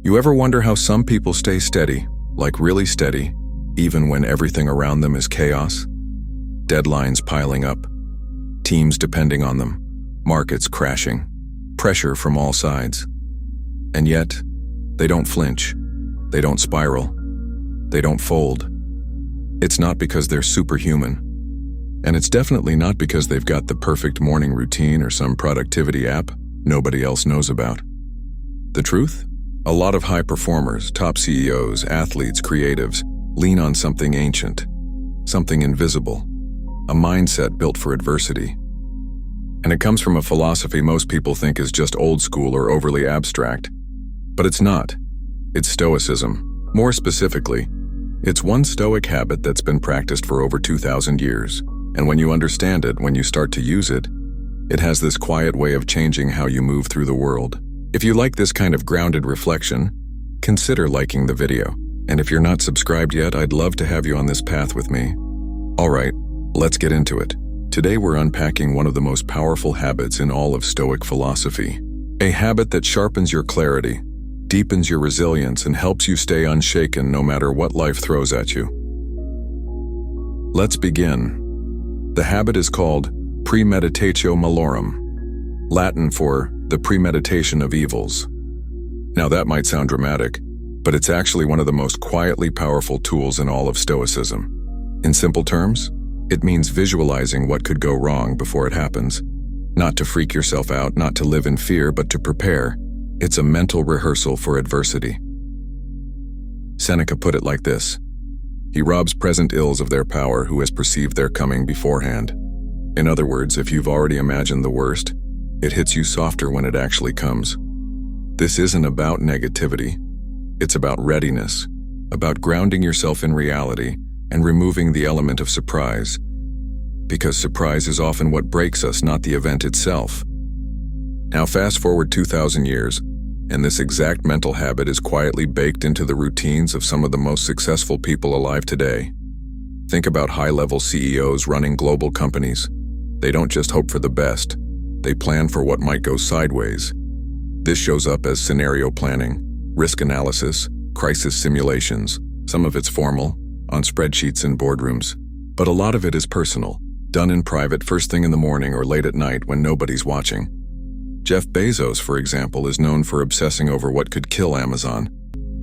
You ever wonder how some people stay steady, like really steady, even when everything around them is chaos? Deadlines piling up, teams depending on them, markets crashing, pressure from all sides. And yet, they don't flinch, they don't spiral, they don't fold. It's not because they're superhuman. And it's definitely not because they've got the perfect morning routine or some productivity app nobody else knows about. The truth? A lot of high performers, top CEOs, athletes, creatives, lean on something ancient, something invisible, a mindset built for adversity. And it comes from a philosophy most people think is just old school or overly abstract. But it's not. It's Stoicism. More specifically, it's one Stoic habit that's been practiced for over 2,000 years. And when you understand it, when you start to use it, it has this quiet way of changing how you move through the world. If you like this kind of grounded reflection, consider liking the video. And if you're not subscribed yet, I'd love to have you on this path with me. All right, let's get into it. Today we're unpacking one of the most powerful habits in all of Stoic philosophy. A habit that sharpens your clarity, deepens your resilience, and helps you stay unshaken no matter what life throws at you. Let's begin. The habit is called premeditatio malorum, Latin for the premeditation of evils. Now that might sound dramatic, but it's actually one of the most quietly powerful tools in all of Stoicism. In simple terms, it means visualizing what could go wrong before it happens. Not to freak yourself out, not to live in fear, but to prepare. It's a mental rehearsal for adversity. Seneca put it like this: he robs present ills of their power who has perceived their coming beforehand. In other words, if you've already imagined the worst, it hits you softer when it actually comes. This isn't about negativity. It's about readiness, about grounding yourself in reality and removing the element of surprise. Because surprise is often what breaks us, not the event itself. Now fast forward 2,000 years, and this exact mental habit is quietly baked into the routines of some of the most successful people alive today. Think about high-level CEOs running global companies. They don't just hope for the best. They plan for what might go sideways. This shows up as scenario planning, risk analysis, crisis simulations. Some of it's formal, on spreadsheets in boardrooms. But a lot of it is personal, done in private first thing in the morning or late at night when nobody's watching. Jeff Bezos, for example, is known for obsessing over what could kill Amazon.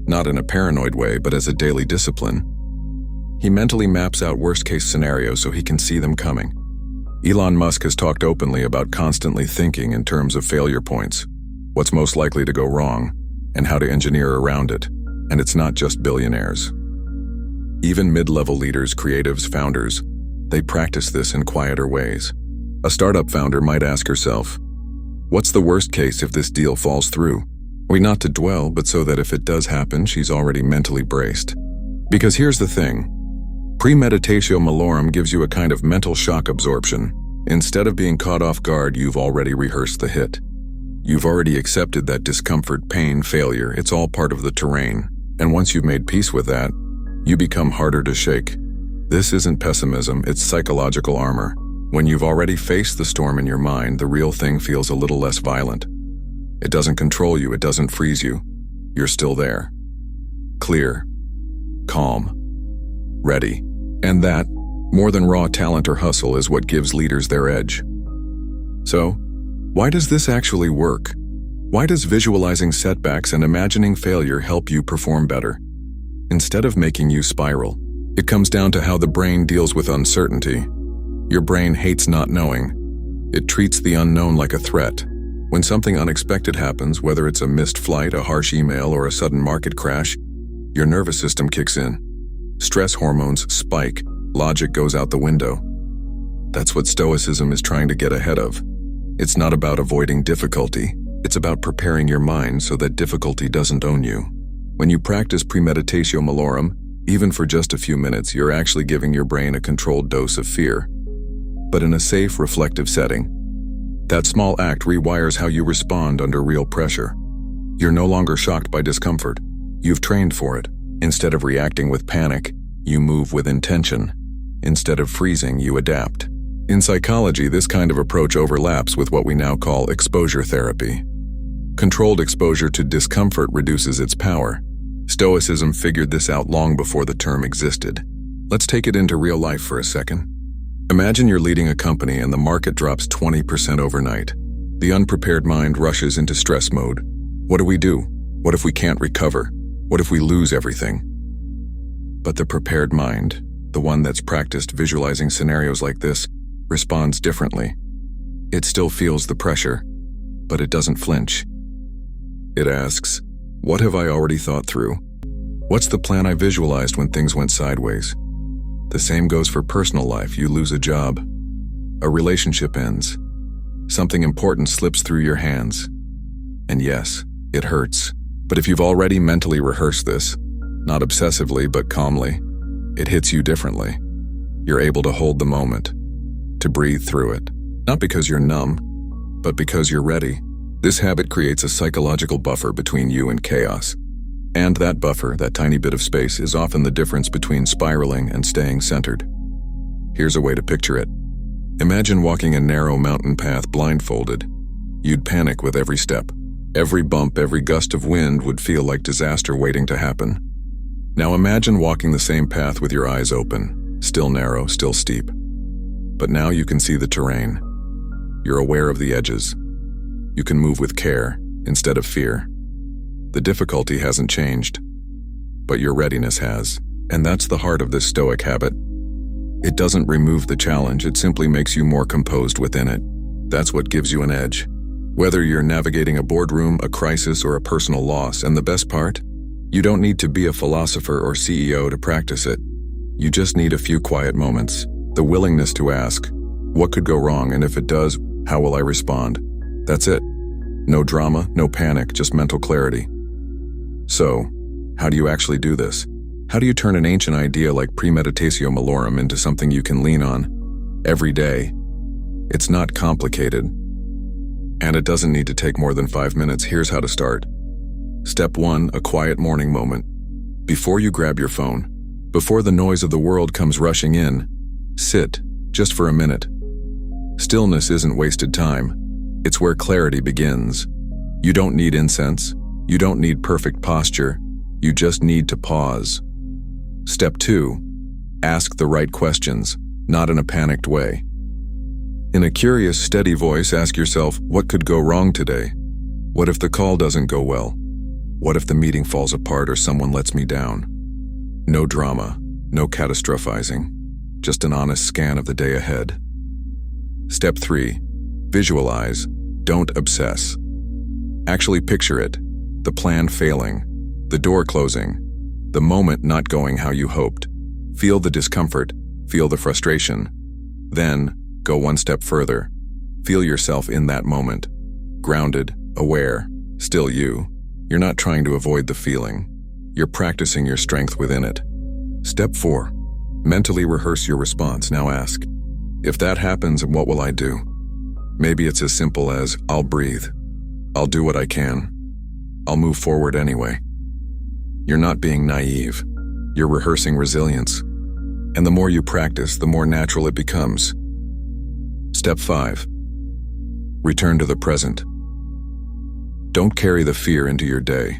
Not in a paranoid way, but as a daily discipline. He mentally maps out worst-case scenarios so he can see them coming. Elon Musk has talked openly about constantly thinking in terms of failure points, what's most likely to go wrong, and how to engineer around it. And it's not just billionaires. Even mid-level leaders, creatives, founders, they practice this in quieter ways. A startup founder might ask herself, what's the worst case if this deal falls through? Not to dwell, but so that if it does happen, she's already mentally braced. Because here's the thing. Premeditatio malorum gives you a kind of mental shock absorption. Instead of being caught off guard, you've already rehearsed the hit. You've already accepted that discomfort, pain, failure, it's all part of the terrain. And once you've made peace with that, you become harder to shake. This isn't pessimism, it's psychological armor. When you've already faced the storm in your mind, the real thing feels a little less violent. It doesn't control you, it doesn't freeze you. You're still there. Clear. Calm. Ready. And that, more than raw talent or hustle, is what gives leaders their edge. So, why does this actually work? Why does visualizing setbacks and imagining failure help you perform better? Instead of making you spiral, it comes down to how the brain deals with uncertainty. Your brain hates not knowing. It treats the unknown like a threat. When something unexpected happens, whether it's a missed flight, a harsh email, or a sudden market crash, your nervous system kicks in. Stress hormones spike, logic goes out the window. That's what Stoicism is trying to get ahead of. It's not about avoiding difficulty, it's about preparing your mind so that difficulty doesn't own you. When you practice premeditatio malorum, even for just a few minutes, you're actually giving your brain a controlled dose of fear. But in a safe, reflective setting. That small act rewires how you respond under real pressure. You're no longer shocked by discomfort. You've trained for it. Instead of reacting with panic, you move with intention. Instead of freezing, you adapt. In psychology, this kind of approach overlaps with what we now call exposure therapy. Controlled exposure to discomfort reduces its power. Stoicism figured this out long before the term existed. Let's take it into real life for a second. Imagine you're leading a company and the market drops 20% overnight. The unprepared mind rushes into stress mode. What do we do? What if we can't recover? What if we lose everything? But the prepared mind, the one that's practiced visualizing scenarios like this, responds differently. It still feels the pressure, but it doesn't flinch. It asks, what have I already thought through? What's the plan I visualized when things went sideways? The same goes for personal life. You lose a job. A relationship ends. Something important slips through your hands. And yes, it hurts. But if you've already mentally rehearsed this, not obsessively but calmly, it hits you differently. You're able to hold the moment, to breathe through it. Not because you're numb, but because you're ready. This habit creates a psychological buffer between you and chaos. And that buffer, that tiny bit of space, is often the difference between spiraling and staying centered. Here's a way to picture it. Imagine walking a narrow mountain path blindfolded. You'd panic with every step. Every bump, every gust of wind would feel like disaster waiting to happen. Now imagine walking the same path with your eyes open, still narrow, still steep. But now you can see the terrain. You're aware of the edges. You can move with care instead of fear. The difficulty hasn't changed, but your readiness has. And that's the heart of this Stoic habit. It doesn't remove the challenge, it simply makes you more composed within it. That's what gives you an edge. Whether you're navigating a boardroom, a crisis, or a personal loss, and the best part? You don't need to be a philosopher or CEO to practice it. You just need a few quiet moments. The willingness to ask, what could go wrong, and if it does, how will I respond? That's it. No drama, no panic, just mental clarity. So, how do you actually do this? How do you turn an ancient idea like premeditatio malorum into something you can lean on every day? It's not complicated, and it doesn't need to take more than 5 minutes. Here's how to start. Step 1, a quiet morning moment. Before you grab your phone, before the noise of the world comes rushing in, sit, just for a minute. Stillness isn't wasted time. It's where clarity begins. You don't need incense. You don't need perfect posture. You just need to pause. Step 2, ask the right questions, not in a panicked way. In a curious, steady voice, ask yourself, what could go wrong today? What if the call doesn't go well? What if the meeting falls apart or someone lets me down? No drama, no catastrophizing, just an honest scan of the day ahead. Step 3, visualize, don't obsess. Actually picture it, the plan failing, the door closing, the moment not going how you hoped. Feel the discomfort, feel the frustration. Then, go one step further. Feel yourself in that moment, grounded, aware, still you. You're not trying to avoid the feeling. You're practicing your strength within it. Step 4, mentally rehearse your response. Now ask, if that happens, what will I do? Maybe it's as simple as, I'll breathe. I'll do what I can. I'll move forward anyway. You're not being naive. You're rehearsing resilience. And the more you practice, the more natural it becomes. Step 5, return to the present. Don't carry the fear into your day.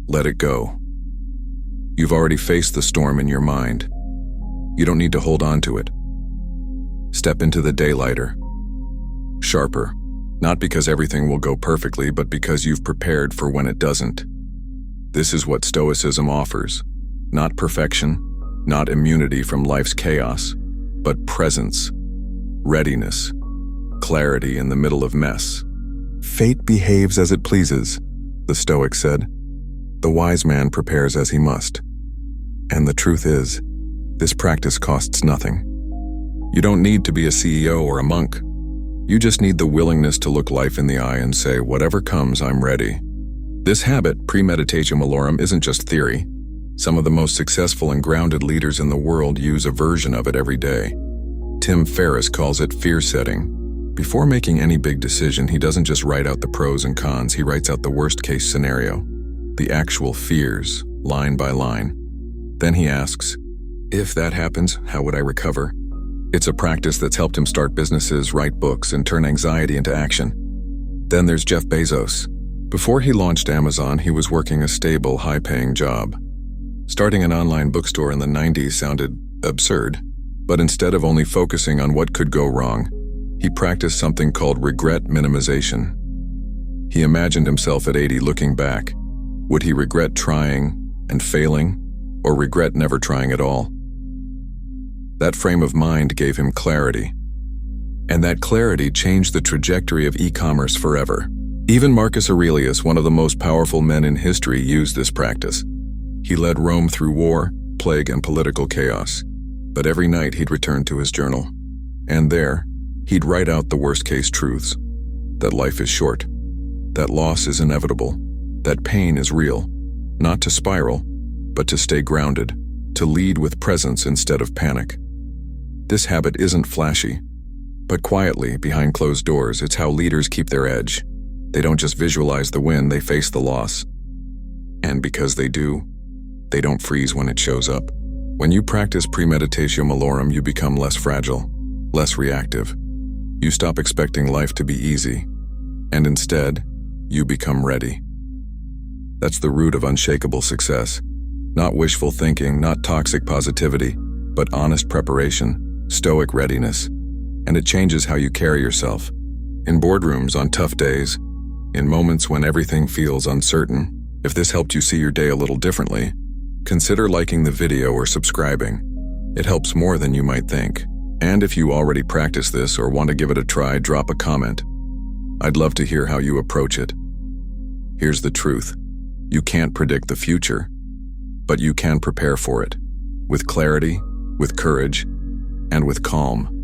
Let it go. You've already faced the storm in your mind. You don't need to hold on to it. Step into the day lighter, sharper, not because everything will go perfectly, but because you've prepared for when it doesn't. This is what Stoicism offers. Not perfection, not immunity from life's chaos, but presence, readiness, clarity in the middle of mess. Fate behaves as it pleases, the Stoic said. The wise man prepares as he must. And the truth is, this practice costs nothing. You don't need to be a CEO or a monk. You just need the willingness to look life in the eye and say, whatever comes, I'm ready. This habit, premeditatio malorum, isn't just theory. Some of the most successful and grounded leaders in the world use a version of it every day. Tim Ferriss calls it fear setting. Before making any big decision, he doesn't just write out the pros and cons, he writes out the worst-case scenario, the actual fears, line by line. Then he asks, if that happens, how would I recover? It's a practice that's helped him start businesses, write books, and turn anxiety into action. Then there's Jeff Bezos, Before he launched Amazon, he was working a stable, high-paying job. Starting an online bookstore in the 90s sounded absurd, but instead of only focusing on what could go wrong, he practiced something called regret minimization. He imagined himself at 80 looking back. Would he regret trying and failing, or regret never trying at all? That frame of mind gave him clarity, and that clarity changed the trajectory of e-commerce forever. Even Marcus Aurelius, one of the most powerful men in history, used this practice. He led Rome through war, plague, and political chaos. But every night he'd return to his journal. And there, he'd write out the worst-case truths. That life is short. That loss is inevitable. That pain is real. Not to spiral, but to stay grounded. To lead with presence instead of panic. This habit isn't flashy. But quietly, behind closed doors, it's how leaders keep their edge. They don't just visualize the win, they face the loss. And because they do, they don't freeze when it shows up. When you practice premeditatio malorum, you become less fragile, less reactive. You stop expecting life to be easy, and instead, you become ready. That's the root of unshakable success. Not wishful thinking, not toxic positivity, but honest preparation, stoic readiness. And it changes how you carry yourself. In boardrooms, on tough days, in moments when everything feels uncertain. If this helped you see your day a little differently, consider liking the video or subscribing. It helps more than you might think. And if you already practice this or want to give it a try, drop a comment. I'd love to hear how you approach it. Here's the truth. You can't predict the future, but you can prepare for it. With clarity, with courage, and with calm.